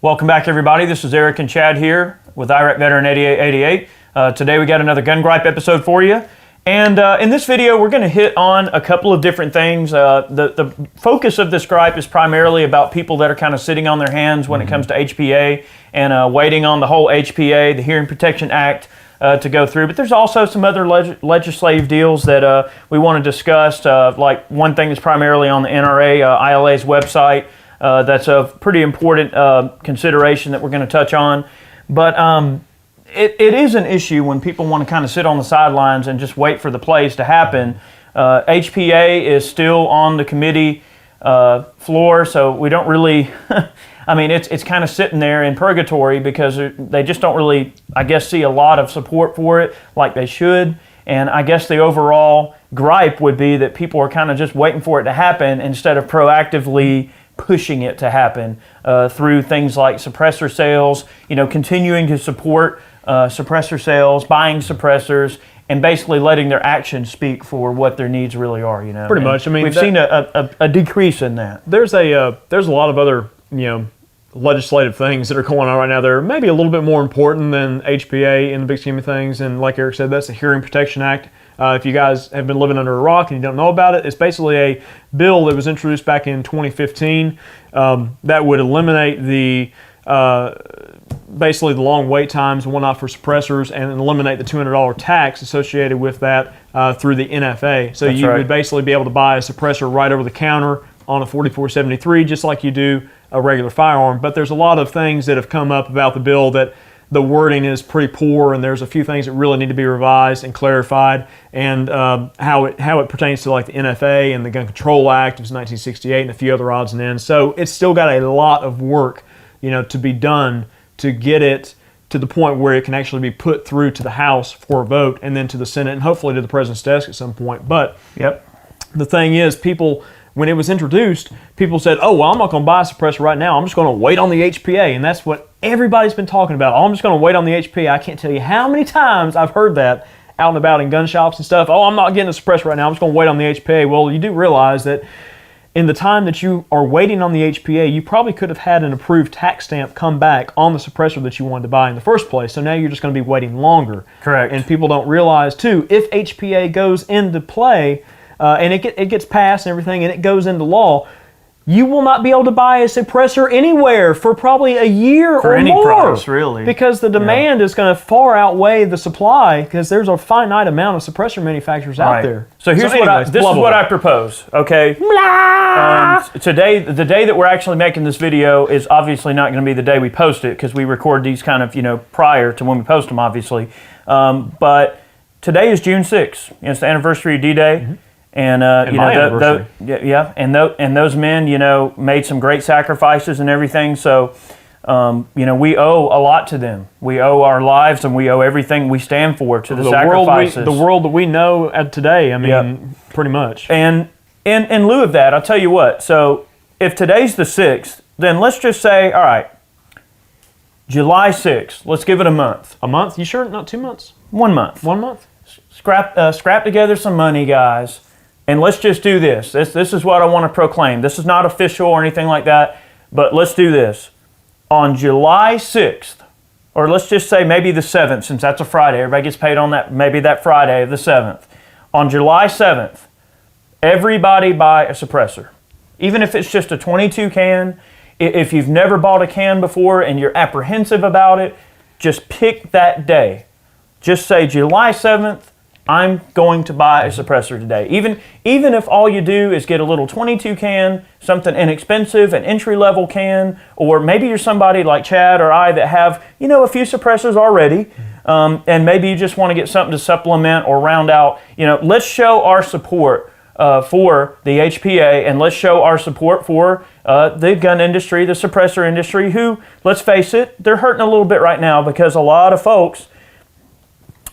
Welcome back, everybody. This is Eric and Chad here with IRAC Veteran 8888. Today we got another Gun Gripe episode for you. And in this video, we're going to hit on a couple of different things. The focus of this gripe is primarily about people that are kind of sitting on their hands when it comes to HPA and waiting on the whole HPA, the Hearing Protection Act, to go through. But there's also some other legislative deals that we want to discuss. Like one thing is primarily on the NRA, ILA's website. That's a pretty important consideration that we're going to touch on. But it is an issue when people want to kind of sit on the sidelines and just wait for the plays to happen. HPA is still on the committee floor, so we don't really, I mean, it's kind of sitting there in purgatory because they just don't really, I guess, see a lot of support for it like they should. And I guess the overall gripe would be that people are kind of just waiting for it to happen instead of proactively pushing it to happen through things like suppressor sales, continuing to support suppressor sales, buying suppressors, and basically letting their actions speak for what their needs really are. Pretty much. I mean, we've seen a decrease in that. There's a lot of other legislative things that are going on right now that are maybe a little bit more important than HPA in the big scheme of things. And like Eric said, that's the Hearing Protection Act. If you guys have been living under a rock and you don't know about it, it's basically a bill that was introduced back in 2015 that would eliminate the basically the long wait times and whatnot for suppressors and eliminate the $200 tax associated with that through the NFA. So you would basically be able to buy a suppressor right over the counter on a 4473 just like you do a regular firearm. But there's a lot of things that have come up about the bill that the wording is pretty poor, and there's a few things that really need to be revised and clarified, and how it pertains to like the NFA and the Gun Control Act of 1968 and a few other odds and ends. So it's still got a lot of work, to be done to get it to the point where it can actually be put through to the House for a vote, and then to the Senate, and hopefully to the President's desk at some point. But the thing is, when it was introduced, people said, oh, well, I'm not going to buy a suppressor right now. I'm just going to wait on the HPA. And that's what everybody's been talking about. Oh, I'm just going to wait on the HPA. I can't tell you how many times I've heard that out and about in gun shops and stuff. Oh, I'm not getting a suppressor right now. I'm just going to wait on the HPA. Well, you do realize that in the time that you are waiting on the HPA, you probably could have had an approved tax stamp come back on the suppressor that you wanted to buy in the first place. So now you're just going to be waiting longer. Correct. And people don't realize, too, if HPA goes into play, and it gets passed and everything, and it goes into law, you will not be able to buy a suppressor anywhere for probably a year for or any more. price, really. Because the demand is going to far outweigh the supply, because there's a finite amount of suppressor manufacturers out there. So here's this is what I propose, okay? Today, the day that we're actually making this video is obviously not going to be the day we post it, because we record these kind of, prior to when we post them, obviously. But today is June 6th. It's the anniversary of D-Day. Mm-hmm. And and those men, made some great sacrifices and everything. So, we owe a lot to them. We owe our lives, and we owe everything we stand for to the sacrifices. The world that we know today. I mean, pretty much. And in lieu of that, I'll tell you what. So, if today's the 6th, then let's just say, all right, July 6th. Let's give it a month. A month? You sure? Not 2 months? 1 month. 1 month? Scrap together some money, guys. And let's just do this. This is what I want to proclaim. This is not official or anything like that, but let's do this. On July 6th, or let's just say maybe the 7th, since that's a Friday. Everybody gets paid on that, maybe that Friday of the 7th. On July 7th, everybody buy a suppressor. Even if it's just a 22 can, if you've never bought a can before and you're apprehensive about it, just pick that day. Just say July 7th, I'm going to buy a suppressor today. Even if all you do is get a little 22 can, something inexpensive, an entry-level can, or maybe you're somebody like Chad or I that have, a few suppressors already, and maybe you just want to get something to supplement or round out. Let's show our support for the HPA, and let's show our support for the gun industry, the suppressor industry, who, let's face it, they're hurting a little bit right now because a lot of folks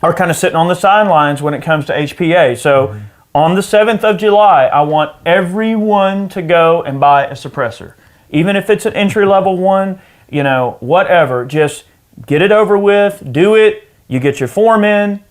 are kind of sitting on the sidelines when it comes to HPA. So on the 7th of July, I want everyone to go and buy a suppressor. Even if it's an entry-level one, whatever. Just get it over with, do it, you get your form in,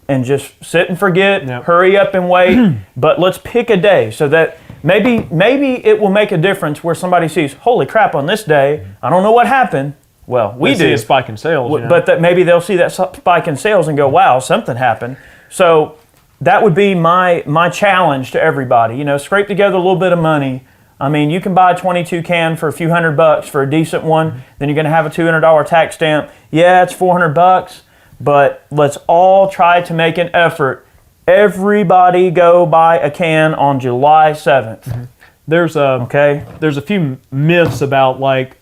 and just sit and forget, hurry up and wait. But let's pick a day so that maybe it will make a difference where somebody sees, holy crap, on this day, I don't know what happened. Well, we do. See a spike in sales. You know? But that maybe they'll see that spike in sales and go, wow, something happened. So that would be my challenge to everybody. You know, scrape together a little bit of money. I mean, you can buy a 22 can for a few $100 for a decent one. Then you're going to have a $200 tax stamp. Yeah, it's $400, but let's all try to make an effort. Everybody go buy a can on July 7th. Mm-hmm. There's a few myths about like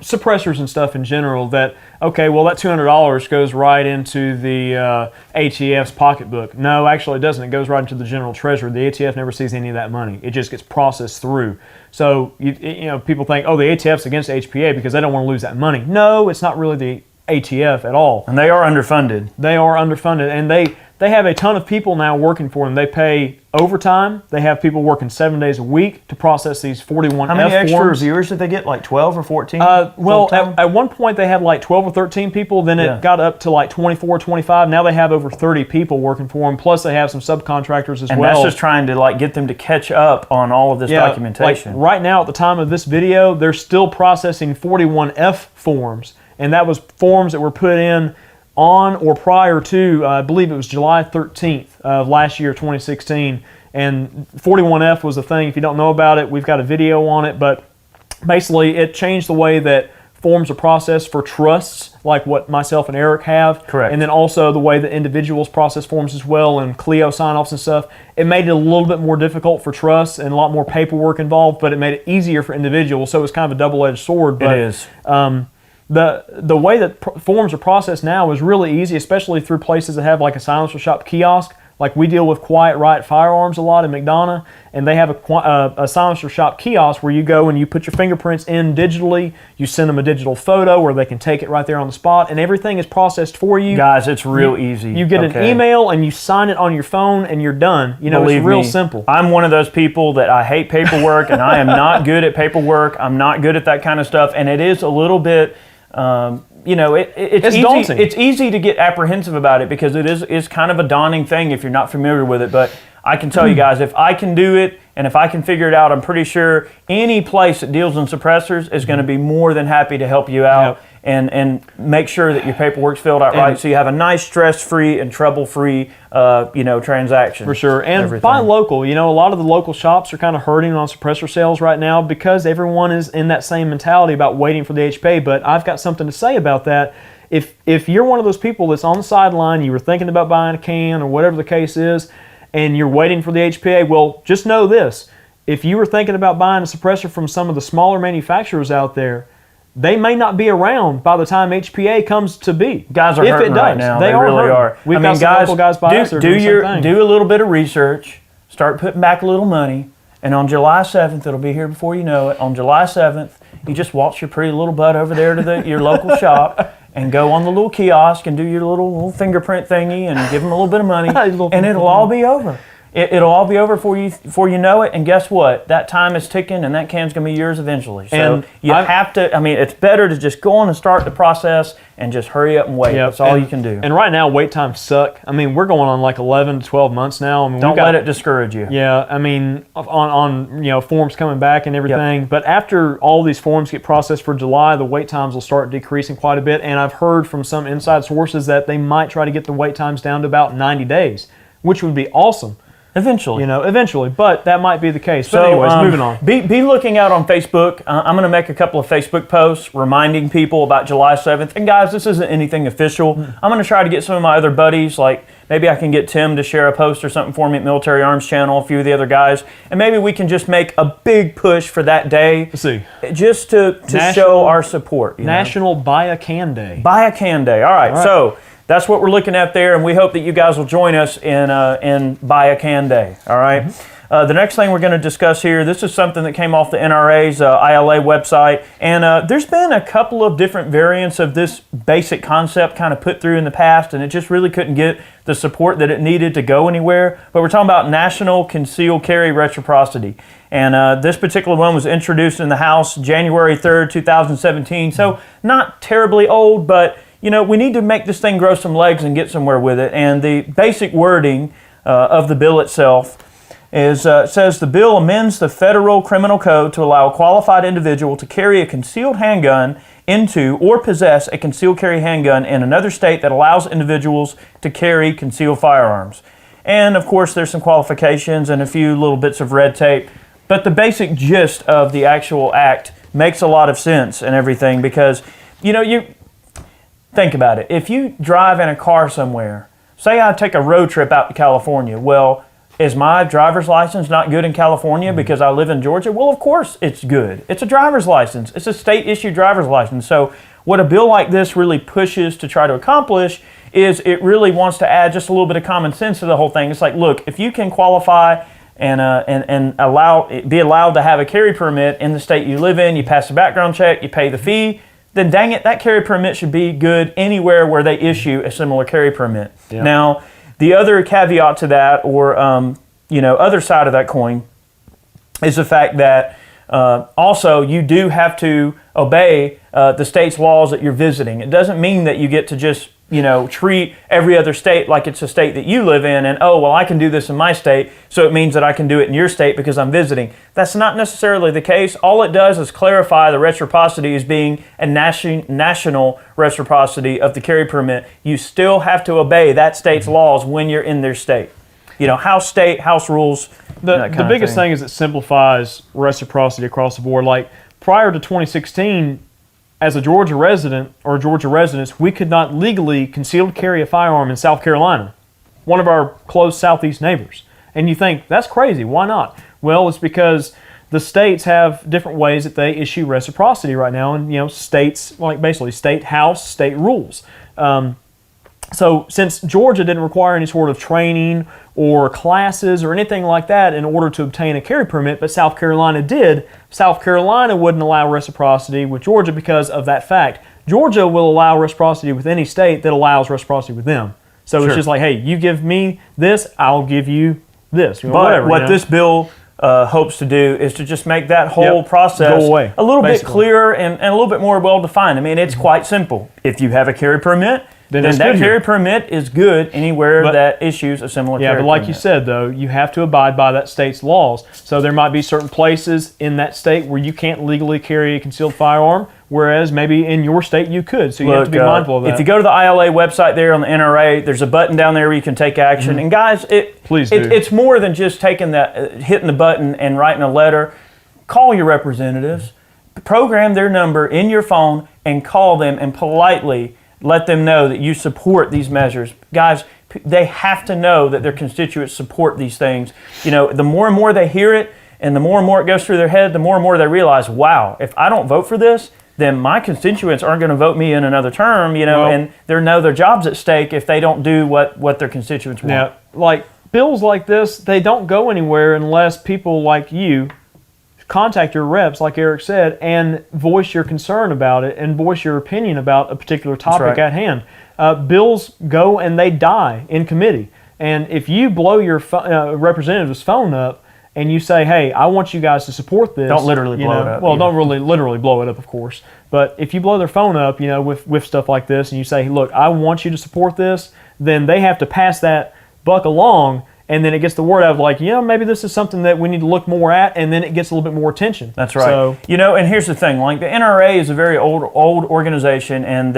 suppressors and stuff in general that, okay, well, that $200 goes right into the ATF's pocketbook. No, actually it doesn't. It goes right into the general treasury. The ATF never sees any of that money. It just gets processed through. So, you know, people think, oh, the ATF's against HPA because they don't want to lose that money. No, it's not really the ATF at all. And they are underfunded. They are underfunded, and they have a ton of people now working for them. They pay overtime. They have people working 7 days a week to process these 41F forms. How many extra reviewers did they get? Like 12 or 14? Well, at one point they had like 12 or 13 people. Then it got up to like 24, 25. Now they have over 30 people working for them. Plus they have some subcontractors as well. And that's just trying to like get them to catch up on all of this documentation. Like right now at the time of this video, they're still processing 41F forms. And that was forms that were put in on or prior to, I believe it was July 13th of last year, 2016. And 41F was the thing. If you don't know about it, we've got a video on it. But basically, it changed the way that forms are processed for trusts, like what myself and Eric have. Correct. And then also the way that individuals process forms as well, and Clio sign-offs and stuff. It made it a little bit more difficult for trusts and a lot more paperwork involved, but it made it easier for individuals. So it was kind of a double-edged sword. But, it is. The way that forms are processed now is really easy, especially through places that have like a silencer shop kiosk. Like we deal with Quiet Riot Firearms a lot in McDonough, and they have a silencer shop kiosk where you go and you put your fingerprints in digitally. You send them a digital photo where they can take it right there on the spot, and everything is processed for you. Guys, it's real easy. You get an email and you sign it on your phone and you're done. You know, Believe it's real me, simple. I'm one of those people that I hate paperwork, and I am not good at paperwork. I'm not good at that kind of stuff, and it is a little bit. You know, it's easy, daunting. It's easy to get apprehensive about it because it is kind of a daunting thing if you're not familiar with it. But I can tell you guys, if I can do it and if I can figure it out, I'm pretty sure any place that deals in suppressors is going to be more than happy to help you out and make sure that your paperwork's filled out right, so you have a nice stress-free and trouble-free transaction. For sure. And buy local. You know, a lot of the local shops are kind of hurting on suppressor sales right now because everyone is in that same mentality about waiting for the HPA. But I've got something to say about that. If you're one of those people that's on the sideline, you were thinking about buying a can or whatever the case is, and you're waiting for the HPA, well, just know this. If you were thinking about buying a suppressor from some of the smaller manufacturers out there, they may not be around by the time HPA comes to be. Guys are hurting right now. They really are. We've got some local guys by us that are doing the same thing. Do a little bit of research. Start putting back a little money. And on July 7th, it'll be here before you know it. On July 7th, you just walk your pretty little butt over there to your local shop and go on the little kiosk and do your little fingerprint thingy and give them a little bit of money, and it'll all be over. It'll all be over before you know it, and guess what? That time is ticking, and that can's going to be yours eventually. So you have to, I mean, it's better to just go on and start the process and just hurry up and wait. That's all you can do. And right now, wait times suck. I mean, we're going on like 11 to 12 months now. I mean, don't let it discourage you. Yeah, I mean, on forms coming back and everything. Yep. But after all these forms get processed for July, the wait times will start decreasing quite a bit. And I've heard from some inside sources that they might try to get the wait times down to about 90 days, which would be awesome. Eventually. Eventually, but that might be the case. But anyways, moving on. Be looking out on Facebook. I'm going to make a couple of Facebook posts reminding people about July 7th. And guys, this isn't anything official. I'm going to try to get some of my other buddies, like maybe I can get Tim to share a post or something for me at Military Arms Channel, a few of the other guys, and maybe we can just make a big push for that day. Let's see. Just to show our support. National Buy a Can Day. Buy a Can Day. All right. So that's what we're looking at there, and we hope that you guys will join us in Buy a Can Day, all right? The next thing we're going to discuss here, this is something that came off the NRA's ILA website, and there's been a couple of different variants of this basic concept kind of put through in the past, and it just really couldn't get the support that it needed to go anywhere. But we're talking about National Concealed Carry Reciprocity, and this particular one was introduced in the House January 3rd, 2017, so not terribly old, but we need to make this thing grow some legs and get somewhere with it. And the basic wording of the bill itself says the bill amends the federal criminal code to allow a qualified individual to carry a concealed handgun into or possess a concealed carry handgun in another state that allows individuals to carry concealed firearms. And of course, there's some qualifications and a few little bits of red tape, but the basic gist of the actual act makes a lot of sense and everything because, you think about it. If you drive in a car somewhere, say I take a road trip out to California, well, is my driver's license not good in California because I live in Georgia? Well, of course it's good. It's a driver's license. It's a state-issued driver's license. So what a bill like this really pushes to try to accomplish is it really wants to add just a little bit of common sense to the whole thing. It's like, look, if you can qualify and be allowed to have a carry permit in the state you live in, you pass the background check, you pay the fee, then dang it, that carry permit should be good anywhere where they issue a similar carry permit. Yeah. Now, the other caveat to that, or other side of that coin, is the fact that also you do have to obey the state's laws that you're visiting. It doesn't mean that you get to just treat every other state like it's a state that you live in and, oh, well, I can do this in my state, so it means that I can do it in your state because I'm visiting. That's not necessarily the case. All it does is clarify the reciprocity as being a national reciprocity of the carry permit. You still have to obey that state's laws when you're in their state. House rules. The biggest thing is it simplifies reciprocity across the board. Like prior to 2016, as a Georgia resident or Georgia residents, we could not legally concealed carry a firearm in South Carolina, one of our close southeast neighbors. And you think, that's crazy, why not? Well, it's because the states have different ways that they issue reciprocity right now, and states, like basically state house, state rules. So since Georgia didn't require any sort of training or classes or anything like that in order to obtain a carry permit, but South Carolina did, South Carolina wouldn't allow reciprocity with Georgia because of that fact. Georgia will allow reciprocity with any state that allows reciprocity with them. So It's just like, hey, you give me this, I'll give you this. But what this bill hopes to do is to just make that whole process go away, a little bit clearer and a little bit more well-defined. I mean, it's quite simple. If you have a carry permit, then that carry permit is good anywhere that issues a similar carry permit. Yeah, but like you said, though, you have to abide by that state's laws. So there might be certain places in that state where you can't legally carry a concealed firearm, whereas maybe in your state you could. So you have to be mindful of that. If you go to the ILA website there on the NRA, there's a button down there where you can take action. Mm-hmm. And guys, please do. It's more than just taking that, hitting the button and writing a letter. Call your representatives, program their number in your phone, and call them and politely let them know that you support these measures. Guys, they have to know that their constituents support these things. The more and more they hear it and the more it goes through their head, the more and more they realize, wow, if I don't vote for this, then my constituents aren't going to vote me in another term, and they know their job's at stake if they don't do what their constituents want. Yeah, like bills like this, they don't go anywhere unless people like you contact your reps, like Eric said, and voice your concern about it and voice your opinion about a particular topic at hand. Bills go and they die in committee. And if you blow your representative's phone up and you say, hey, I want you guys to support this. Don't literally blow it up. Well, don't really literally blow it up, of course. But if you blow their phone up, with stuff like this, and you say, look, I want you to support this, then they have to pass that buck along. And then it gets the word out of like, maybe this is something that we need to look more at, and then it gets a little bit more attention. That's right. So, and here's the thing, like the NRA is a very old organization, and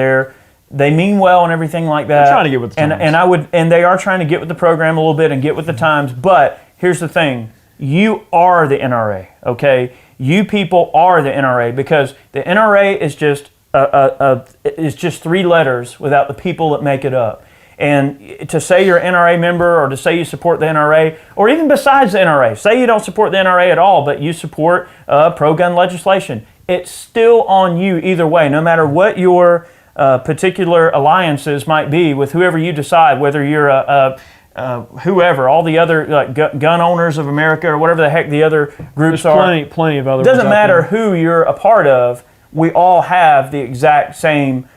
they mean well and everything like that. They're trying to get with the times. And they are trying to get with the program a little bit and get with the times, but here's the thing, you are the NRA, okay? You people are the NRA, because the NRA is just three letters without the people that make it up. And to say you're an NRA member, or to say you support the NRA, or even besides the NRA, say you don't support the NRA at all, but you support pro-gun legislation, it's still on you either way, no matter what your particular alliances might be with whoever you decide, whether you're whoever, all the other gun owners of America, or whatever the heck the other groups are. Plenty of other. It doesn't matter who you're a part of, we all have the exact same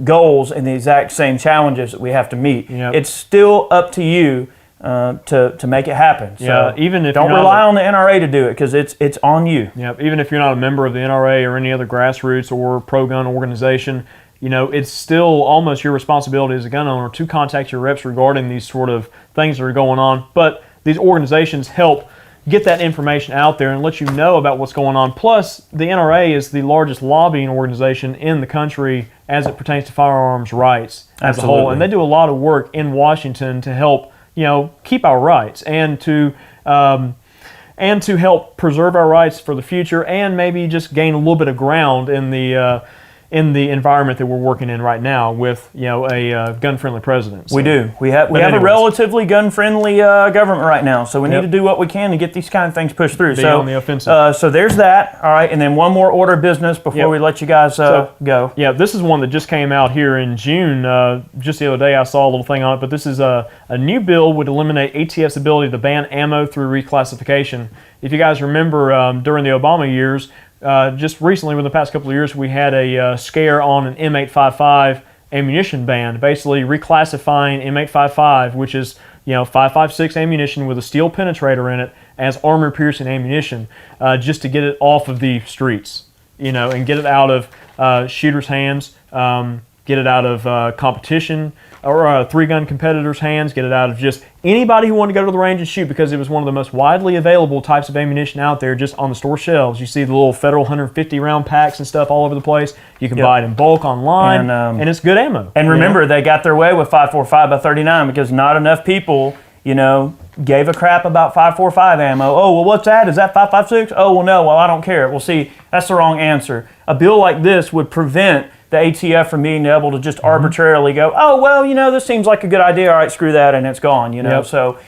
goals and the exact same challenges that we have to meet. Yep. It's still up to you to make it happen. So even if don't rely on the NRA to do it, because it's on you. Yeah, even if you're not a member of the NRA or any other grassroots or pro-gun organization, it's still almost your responsibility as a gun owner to contact your reps regarding these sort of things that are going on. But these organizations help get that information out there and let you know about what's going on. Plus, the NRA is the largest lobbying organization in the country as it pertains to firearms rights as a whole, and they do a lot of work in Washington to help, you know, keep our rights and to help preserve our rights for the future, and maybe just gain a little bit of ground in the environment that we're working in right now with, you know, a gun-friendly president. So, we do. We have a relatively gun-friendly government right now, so we need to do what we can to get these kind of things pushed through. Be on the offensive. So there's that. All right, and then one more order of business before we let you guys go. Yeah, this is one that just came out here in June. Just the other day, I saw a little thing on it, but this is a new bill would eliminate ATF's ability to ban ammo through reclassification. If you guys remember, during the Obama years, just recently, within the past couple of years, we had a scare on an M855 ammunition ban, basically reclassifying M855, which is, you know, 5.56 ammunition with a steel penetrator in it, as armor-piercing ammunition, just to get it off of the streets, you know, and get it out of shooters' hands, get it out of competition or three-gun competitors' hands, get it out of just anybody who wanted to go to the range and shoot, because it was one of the most widely available types of ammunition out there just on the store shelves. You see the little Federal 150-round packs and stuff all over the place. You can buy it in bulk online, and it's good ammo. And remember, they got their way with 5.45 by 39 because not enough people, you know, gave a crap about 5.45 ammo. Oh, well, what's that? Is that 5.56? Oh, well, no. Well, I don't care. Well, see, that's the wrong answer. A bill like this would prevent the ATF from being able to just arbitrarily go, oh, well, you know, this seems like a good idea. All right, screw that, and it's gone, you know. So,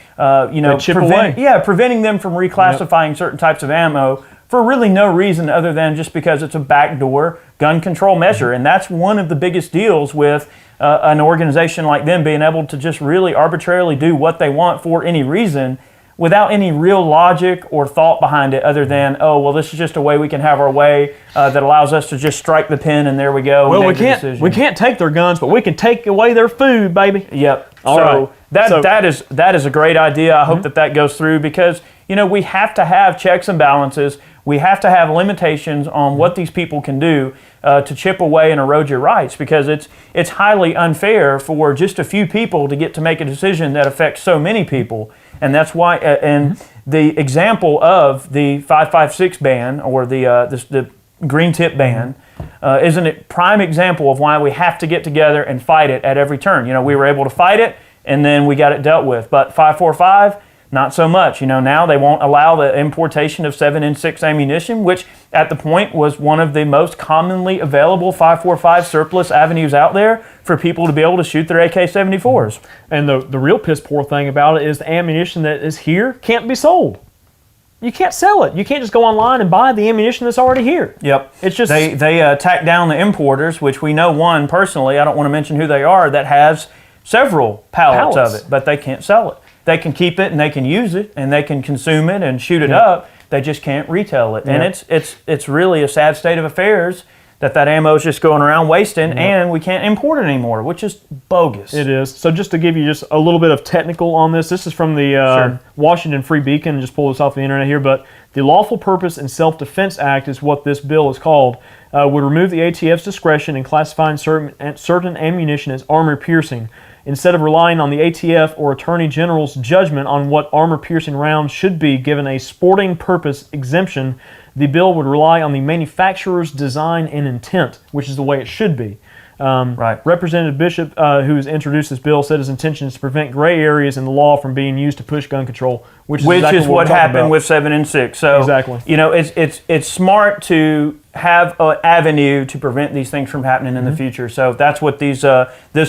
you know, preventing them from reclassifying certain types of ammo for really no reason other than just because it's a backdoor gun control measure. And that's one of the biggest deals with an organization like them being able to just really arbitrarily do what they want for any reason without any real logic or thought behind it other than, oh, well, this is just a way we can have our way that allows us to just strike the pin and there we go. Well, we can't take their guns, but we can take away their food, baby. Yep. That is a great idea. I hope that goes through because, you know, we have to have checks and balances. We have to have limitations on what these people can do to chip away and erode your rights, because it's highly unfair for just a few people to get to make a decision that affects so many people. And that's why, the example of the 5.56 ban or the green tip ban is a prime example of why we have to get together and fight it at every turn. You know, we were able to fight it and then we got it dealt with. But 5.45, not so much. You know, now they won't allow the importation of 7.6 ammunition, which at the point was one of the most commonly available 5.45 surplus avenues out there for people to be able to shoot their AK-74s. And the real piss poor thing about it is the ammunition that is here can't be sold. You can't sell it. You can't just go online and buy the ammunition that's already here. Yep. It's just they tack down the importers, which we know one personally, I don't want to mention who they are, that has several pallets of it, but they can't sell it. They can keep it and they can use it and they can consume it and shoot it up. They just can't retail it. And it's really a sad state of affairs that ammo is just going around wasting and we can't import it anymore, which is bogus. It is. So just to give you just a little bit of technical on this is from the Washington Free Beacon, just pull this off the internet here, but the Lawful Purpose and Self-Defense Act is what this bill is called, would remove the ATF's discretion in classifying certain ammunition as armor-piercing. Instead of relying on the ATF or Attorney General's judgment on what armor-piercing rounds should be given a sporting purpose exemption, the bill would rely on the manufacturer's design and intent, which is the way it should be. Representative Bishop, who has introduced this bill, said his intention is to prevent gray areas in the law from being used to push gun control, which is what happened with 7 and 6. So, you know, it's smart to have an avenue to prevent these things from happening in the future. So that's what this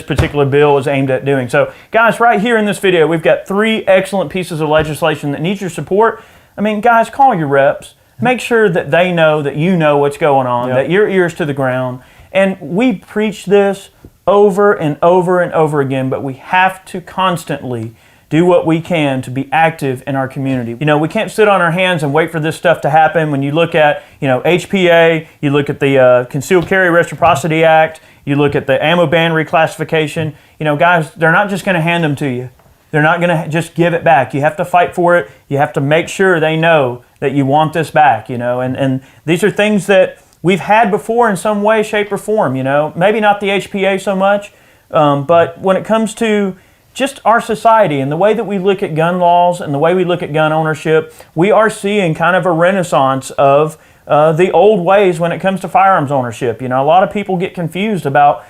particular bill is aimed at doing. So, guys, right here in this video, we've got 3 excellent pieces of legislation that need your support. I mean, guys, call your reps. Make sure that they know that you know what's going on, that your ear's to the ground. And we preach this over and over and over again, but we have to constantly do what we can to be active in our community. You know, we can't sit on our hands and wait for this stuff to happen. When you look at, you know, HPA, you look at the Concealed Carry Reciprocity Act, you look at the ammo ban reclassification, you know, guys, they're not just going to hand them to you. They're not going to just give it back. You have to fight for it. You have to make sure they know that you want this back, you know, and these are things that we've had before in some way, shape, or form, you know. Maybe not the HPA so much, but when it comes to just our society and the way that we look at gun laws and the way we look at gun ownership, we are seeing kind of a renaissance of the old ways when it comes to firearms ownership. You know, a lot of people get confused about,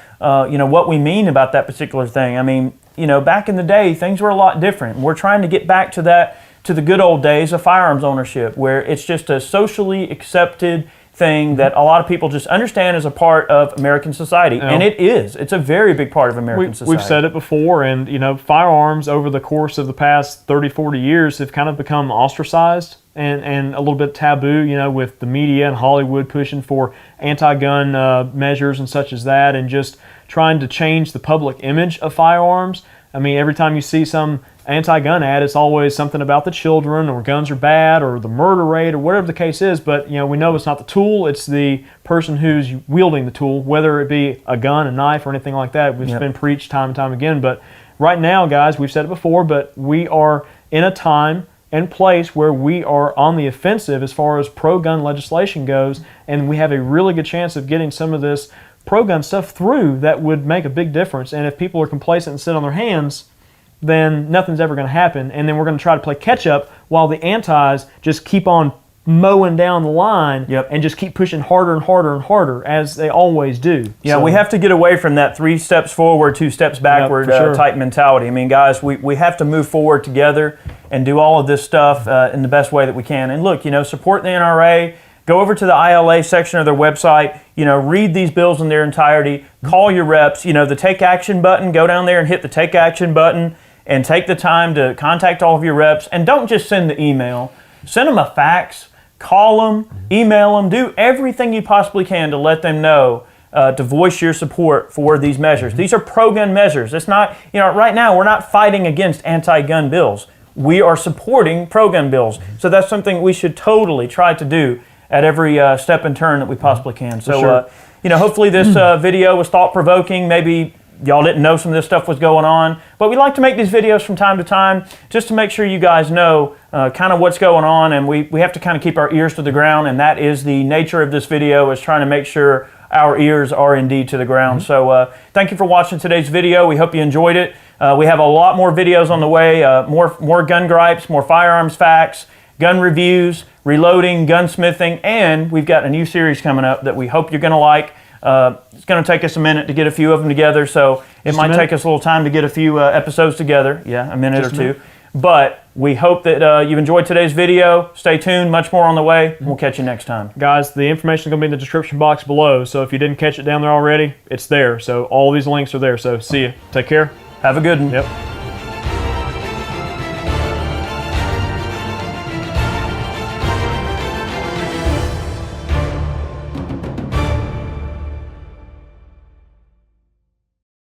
you know, what we mean about that particular thing. I mean, you know, back in the day, things were a lot different. We're trying to get back to that, to the good old days of firearms ownership, where it's just a socially accepted thing that a lot of people just understand as a part of American society. And it is. It's a very big part of American society. We've said it before, and, you know, firearms over the course of the past 30, 40 years have kind of become ostracized and a little bit taboo, you know, with the media and Hollywood pushing for anti-gun measures and such as that, and just trying to change the public image of firearms. I mean, every time you see some anti-gun ad, it's always something about the children, or guns are bad, or the murder rate, or whatever the case is. But, you know, we know it's not the tool, it's the person who's wielding the tool, whether it be a gun, a knife, or anything like that. It's been preached time and time again. But right now, guys, we've said it before, but we are in a time and place where we are on the offensive as far as pro-gun legislation goes, and we have a really good chance of getting some of this pro-gun stuff through that would make a big difference. And if people are complacent and sit on their hands, then nothing's ever going to happen. And then we're going to try to play catch-up while the antis just keep on mowing down the line and just keep pushing harder and harder and harder, as they always do. Yeah, so we have to get away from that 3 steps forward, 2 steps backward type mentality. I mean, guys, we have to move forward together and do all of this stuff in the best way that we can. And look, you know, support the NRA. Go over to the ILA section of their website, you know, read these bills in their entirety, call your reps, you know, the take action button, go down there and hit the take action button and take the time to contact all of your reps. And don't just send the email, send them a fax, call them, email them, do everything you possibly can to let them know, to voice your support for these measures. These are pro-gun measures. It's not, you know, right now we're not fighting against anti-gun bills. We are supporting pro-gun bills. So that's something we should totally try to do at every step and turn that we possibly can. So, you know, hopefully this video was thought-provoking. Maybe y'all didn't know some of this stuff was going on. But we like to make these videos from time to time just to make sure you guys know kind of what's going on. And we have to kind of keep our ears to the ground. And that is the nature of this video, is trying to make sure our ears are indeed to the ground. So thank you for watching today's video. We hope you enjoyed it. We have a lot more videos on the way, more gun gripes, more firearms facts, gun reviews, reloading, gunsmithing, and we've got a new series coming up that we hope you're going to like. It's going to take us a minute to get a few of them together, so it might take us a little time to get a few episodes together. Yeah, a minute or two. But we hope that you enjoyed today's video. Stay tuned, much more on the way. We'll catch you next time. Guys, the information is going to be in the description box below, so if you didn't catch it down there already, it's there. So all these links are there, so see you. Take care. Have a good one. Yep.